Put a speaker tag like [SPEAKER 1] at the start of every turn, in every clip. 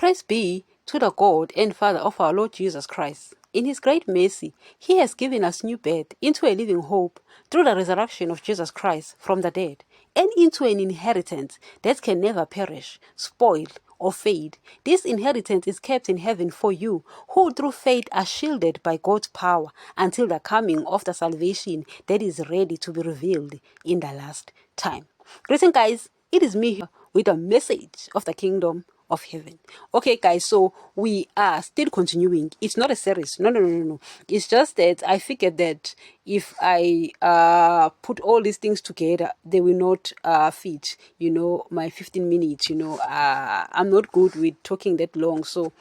[SPEAKER 1] Praise be to the God and Father of our Lord Jesus Christ. In his great mercy, he has given us new birth into a living hope through the resurrection of Jesus Christ from the dead, and into an inheritance that can never perish, spoil, or fade. This inheritance is kept in heaven for you, who through faith are shielded by God's power until the coming of the salvation that is ready to be revealed in the last time. Greetings, guys. It is me here with a message of the kingdom of heaven. Okay, guys, so we are still continuing. It's not a series. No. It's just that I figured that if I put all these things together, they will not fit, my 15 minutes. I'm not good with talking that long, so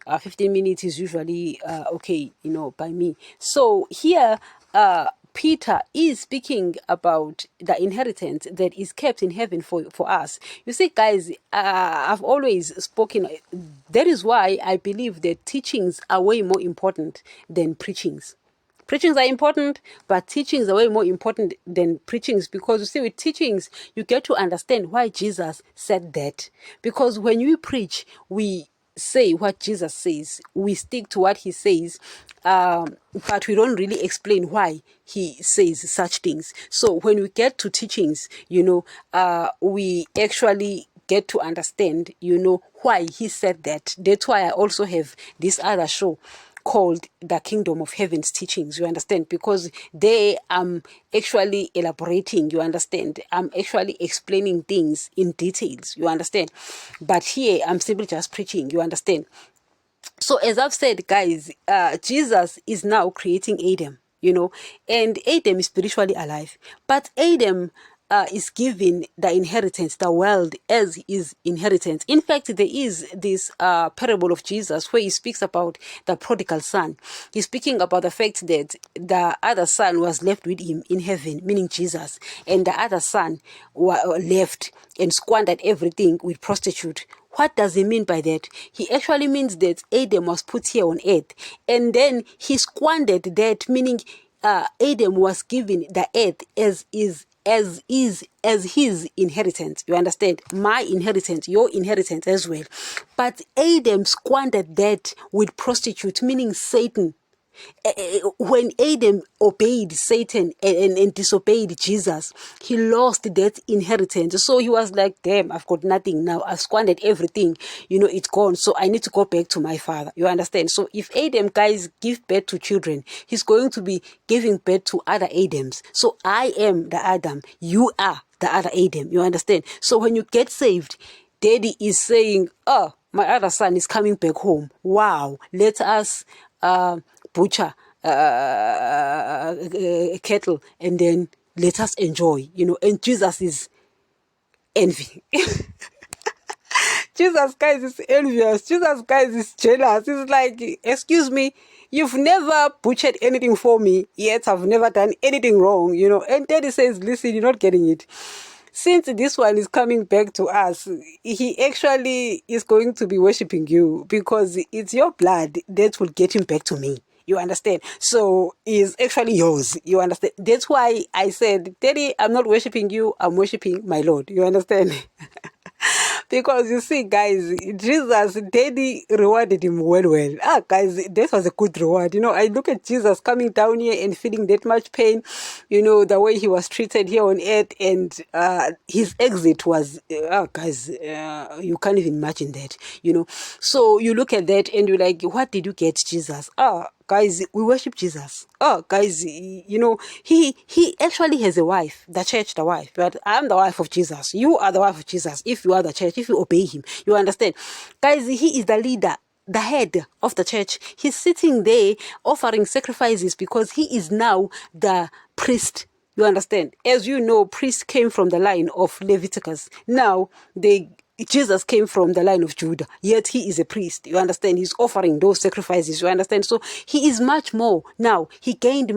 [SPEAKER 1] 15 minutes is usually okay, by me. So here, Peter is speaking about the inheritance that is kept in heaven for us. You see, guys, I've always spoken. That is why I believe that teachings are way more important than preachings. Preachings are important, but teachings are way more important than preachings, because you see, with teachings, you get to understand why Jesus said that. Because when we preach, we say what Jesus says, we stick to what he says, but we don't really explain why he says such things. So when we get to teachings, we actually get to understand, why he said that. That's why I also have this other show called the Kingdom of Heaven's Teachings, you understand, because they actually elaborating, you understand, I'm actually explaining things in details, you understand, but here I'm simply just preaching, you understand. So as I've said, guys, Jesus is now creating Adam, and Adam is spiritually alive, but Adam is given the inheritance, the world as his inheritance. In fact, there is this parable of Jesus where he speaks about the prodigal son. He's speaking about the fact that the other son was left with him in heaven, meaning Jesus, and the other son left and squandered everything with prostitute. What does he mean by that? He actually means that Adam was put here on earth, and then he squandered that, meaning Adam was given the earth as his inheritance. You understand? My inheritance, your inheritance as well. But Adam squandered that with prostitute, meaning Satan. When Adam obeyed Satan and disobeyed Jesus, he lost that inheritance. So he was like, damn, I've got nothing now. I've squandered everything. It's gone. So I need to go back to my father. You understand? So if Adam, guys, give birth to children, he's going to be giving birth to other Adams. So I am the Adam. You are the other Adam. You understand? So when you get saved, Daddy is saying, oh, my other son is coming back home. Wow. Let us butcher cattle, and then let us enjoy, and Jesus is envy. Jesus, guys, is envious. Jesus, guys, is jealous. It's like, excuse me, you've never butchered anything for me, yet I've never done anything wrong, and Daddy says, listen, you're not getting it. Since this one is coming back to us, he actually is going to be worshipping you, because it's your blood that will get him back to me. You understand? So it's actually yours. You understand? That's why I said, Daddy, I'm not worshipping you. I'm worshipping my Lord. You understand? Because you see, guys, Jesus, Daddy rewarded him well. Guys, that was a good reward. I look at Jesus coming down here and feeling that much pain, the way he was treated here on earth, and his exit was, guys, you can't even imagine that, So you look at that and you're like, what did you get, Jesus? Guys, we worship Jesus. Guys, he actually has a wife, the church, the wife. But I'm the wife of Jesus. You are the wife of Jesus. If you are the church, if you obey him, you understand. Guys, he is the leader, the head of the church. He's sitting there offering sacrifices because he is now the priest. You understand? As you know, priest came from the line of Leviticus. Now, Jesus came from the line of Judah, yet he is a priest. You understand? He's offering those sacrifices. You understand? So he is much more. Now, he gained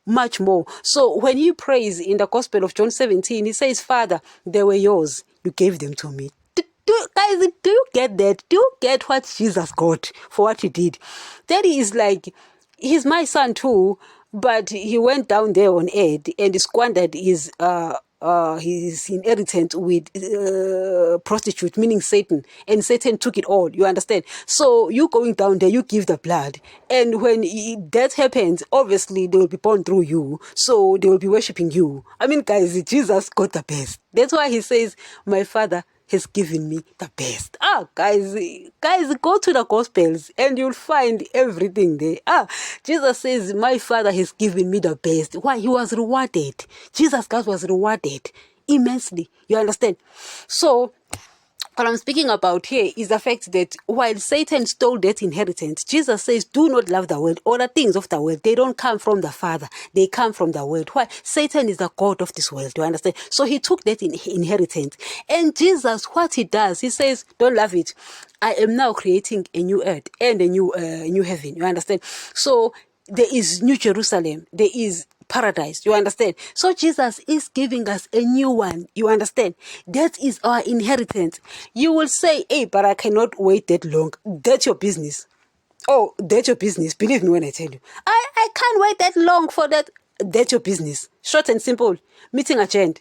[SPEAKER 1] much more. So when he prays in the Gospel of John 17, he says, Father, they were yours. You gave them to me. Guys, do you get that? Do you get what Jesus got for what he did? Daddy is like, he's my son too, but he went down there on earth and squandered his his inheritance with prostitute, meaning Satan, and Satan took it all. You understand? So you going down there, you give the blood, and when that happens, obviously they will be born through you, so they will be worshiping you. I mean, guys, Jesus got the best. That's why he says, "My Father has given me the best." Guys, go to the Gospels and you'll find everything there. Jesus says, "My Father has given me the best." Why? He was rewarded. Jesus Christ was rewarded immensely. You understand? So what I'm speaking about here is the fact that while Satan stole that inheritance, Jesus says, "Do not love the world or the things of the world. They don't come from the Father. They come from the world." Why? Satan is the god of this world. You understand? So he took that inheritance. And Jesus, what he does, he says, "Don't love it. I am now creating a new earth and a new heaven." You understand? So there is New Jerusalem. There is paradise. You understand? So Jesus is giving us a new one. You understand? That is our inheritance. You will say, "Hey, but I cannot wait that long." That's your business. Oh, that's your business. Believe me when I tell you. I can't wait that long for that. That's your business. Short and simple. Meeting adjourned.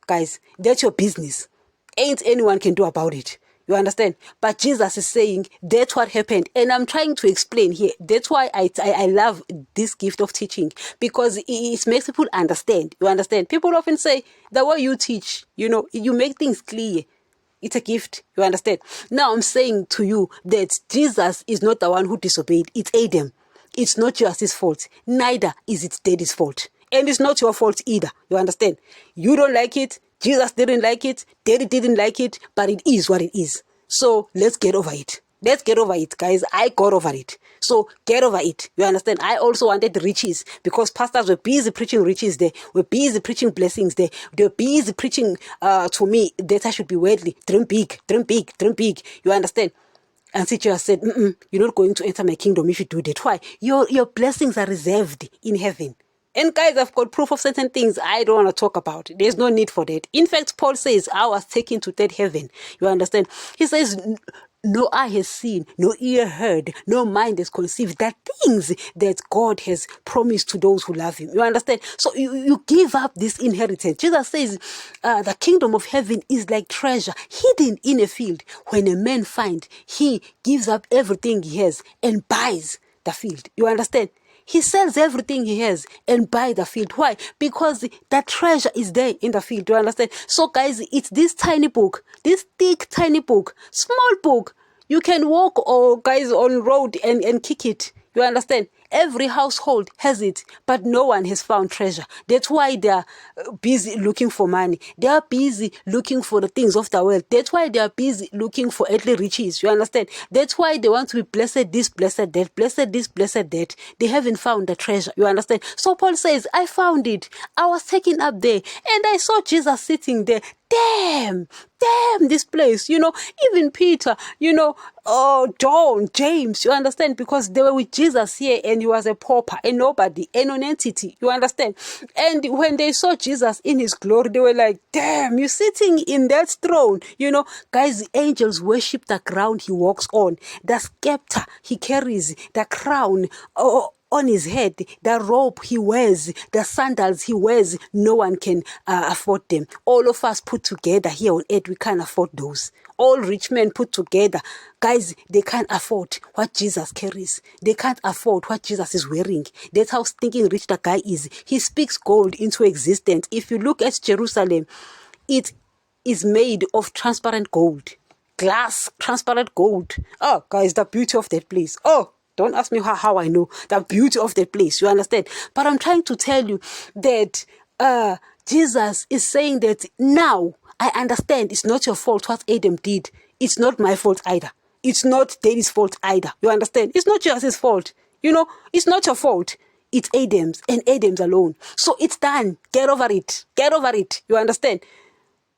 [SPEAKER 1] Guys, that's your business. Ain't anyone can do about it. You understand? But Jesus is saying that's what happened. And I'm trying to explain here. That's why I love this gift of teaching, because it makes people understand. You understand? People often say, the way you teach, you make things clear. It's a gift. You understand? Now I'm saying to you that Jesus is not the one who disobeyed. It's Adam. It's not just fault. Neither is it daddy's fault. And it's not your fault either. You understand? You don't like it. Jesus didn't like it. Daddy didn't like it. But it is what it is. So let's get over it. Let's get over it, guys. I got over it. So get over it. You understand? I also wanted riches, because pastors were busy preaching riches there. We're busy preaching blessings there. They're busy preaching to me that I should be worldly. Dream big, dream big, dream big. You understand? And teacher said, "You're not going to enter my kingdom if you do that." Why? Your blessings are reserved in heaven. And guys, I've got proof of certain things I don't want to talk about. There's no need for that. In fact, Paul says, "I was taken to that heaven." You understand? He says, "No eye has seen, no ear heard, no mind has conceived the things that God has promised to those who love him." You understand? So you give up this inheritance. Jesus says, "The kingdom of heaven is like treasure hidden in a field. When a man finds, he gives up everything he has and buys the field." You understand? He sells everything he has and buy the field. Why? Because the treasure is there in the field. Do you understand? So guys, it's this tiny book, this thick, tiny book, small book. You can walk or guys on road and kick it. You understand? Every household has it, but no one has found treasure. That's why they are busy looking for money. They are busy looking for the things of the world. That's why they are busy looking for earthly riches. You understand? That's why they want to be blessed this, blessed that, blessed this, blessed that. They haven't found the treasure. You understand? So Paul says, "I found it. I was taken up there and I saw Jesus sitting there. Damn, this place, even Peter, John, James, you understand? Because they were with Jesus here and he was a pauper, a nobody, a non-entity, you understand? And when they saw Jesus in his glory, they were like, "Damn, you're sitting in that throne." Guys, the angels worship the ground he walks on, the scepter he carries, the crown, on his head, the robe he wears, the sandals he wears. No one can afford them. All of us put together here on earth, we can't afford those. All rich men put together, guys, they can't afford what Jesus carries. They can't afford what Jesus is wearing. That's how stinking rich the guy is. He speaks gold into existence. If you look at Jerusalem, it is made of transparent gold. Glass, transparent gold. Oh, guys, the beauty of that place. Oh, don't ask me how I know the beauty of that place. You understand? But I'm trying to tell you that Jesus is saying that now I understand it's not your fault what Adam did. It's not my fault either. It's not Daddy's fault either. You understand? It's not just his fault. It's not your fault. It's Adam's and Adam's alone. So it's done. Get over it. Get over it. You understand?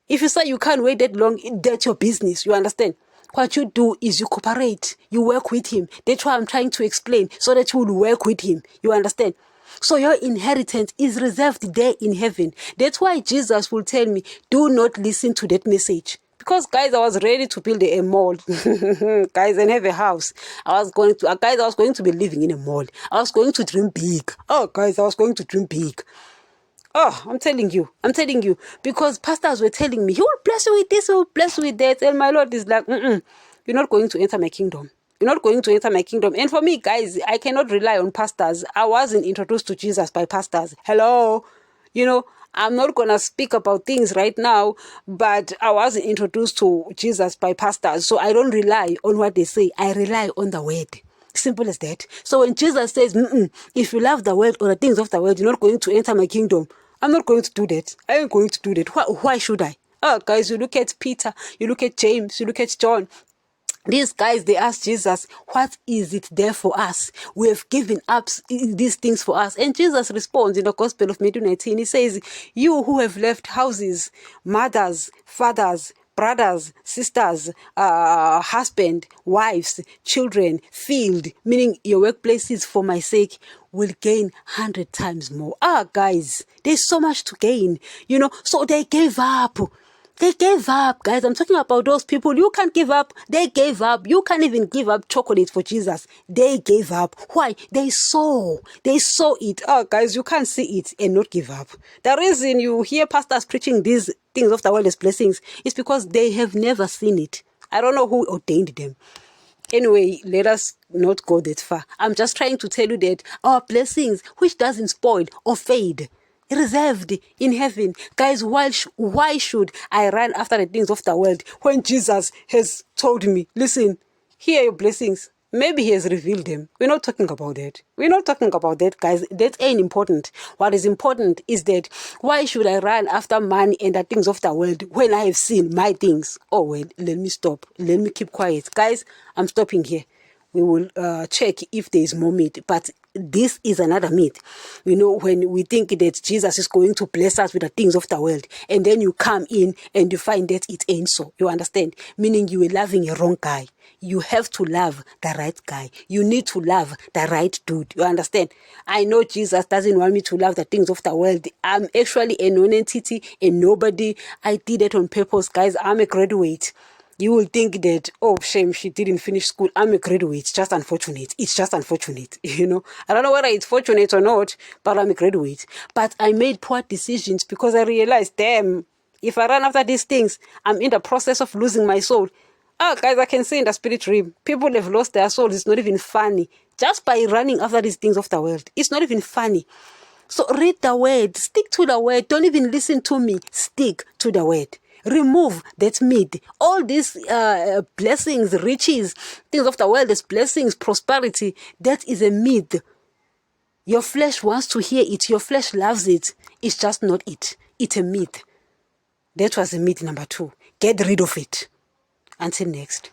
[SPEAKER 1] If you say you can't wait that long, that's your business. You understand? What you do is you cooperate. You work with him. That's why I'm trying to explain, so that you will work with him. You understand? So your inheritance is reserved there in heaven. That's why Jesus will tell me, "Do not listen to that message." Because guys, I was ready to build a mall, guys, and have a house. I was going to be living in a mall. I was going to dream big. Oh, guys, I was going to dream big. Oh, I'm telling you, because pastors were telling me, he will bless you with this, he will bless you with that. And my Lord is like, you're not going to enter my kingdom. You're not going to enter my kingdom. And for me, guys, I cannot rely on pastors. I wasn't introduced to Jesus by pastors. Hello? I'm not going to speak about things right now, but I wasn't introduced to Jesus by pastors. So I don't rely on what they say. I rely on the word. Simple as that. So when Jesus says, if you love the world or the things of the world, you're not going to enter my kingdom. I'm not going to do that. I ain't going to do that. Why should I? Oh, guys, you look at Peter, you look at James, you look at John. These guys, they asked Jesus, what is it there for us? We have given up these things for us. And Jesus responds in the Gospel of Matthew 19. He says, you who have left houses, mothers, fathers, brothers, sisters, husband, wives, children, field, meaning your workplaces for my sake, will gain 100 times more. Guys, there's so much to gain, so they gave up. They gave up, guys. I'm talking about those people. You can't give up. They gave up. You can't even give up chocolate for Jesus. They gave up. Why? They saw it. Guys, you can't see it and not give up. The reason you hear pastors preaching these things of the world as blessings is because they have never seen it. I don't know who ordained them. Anyway, let us not go that far. I'm just trying to tell you that our blessings, which doesn't spoil or fade, reserved in heaven. Guys, why should I run after the things of the world when Jesus has told me, listen, here are your blessings. Maybe he has revealed them. We're not talking about that. Guys. That ain't important. What is important is that why should I run after money and the things of the world when I have seen my things? Oh, wait, let me stop. Let me keep quiet. Guys, I'm stopping here. We will check if there is more meat. But this is another myth. When we think that Jesus is going to bless us with the things of the world, and then you come in and you find that it ain't so. You understand? Meaning you are loving a wrong guy. You have to love the right guy. You need to love the right dude. You understand? I know Jesus doesn't want me to love the things of the world. I'm actually a non-entity, a nobody. I did it on purpose, guys. I'm a graduate. You will think that, oh, shame, she didn't finish school. I'm a graduate. It's just unfortunate. I don't know whether it's fortunate or not, but I'm a graduate. But I made poor decisions because I realized, damn, if I run after these things, I'm in the process of losing my soul. Guys, I can see in the spirit realm, people have lost their souls. It's not even funny. Just by running after these things of the world, it's not even funny. So read the word. Stick to the word. Don't even listen to me. Stick to the word. Remove that myth. All these blessings, riches, things of the world as blessings, prosperity, that is a myth. Your flesh wants to hear it. Your flesh loves it. It's just not it. It's a myth. That was a myth number 2. Get rid of it. Until next.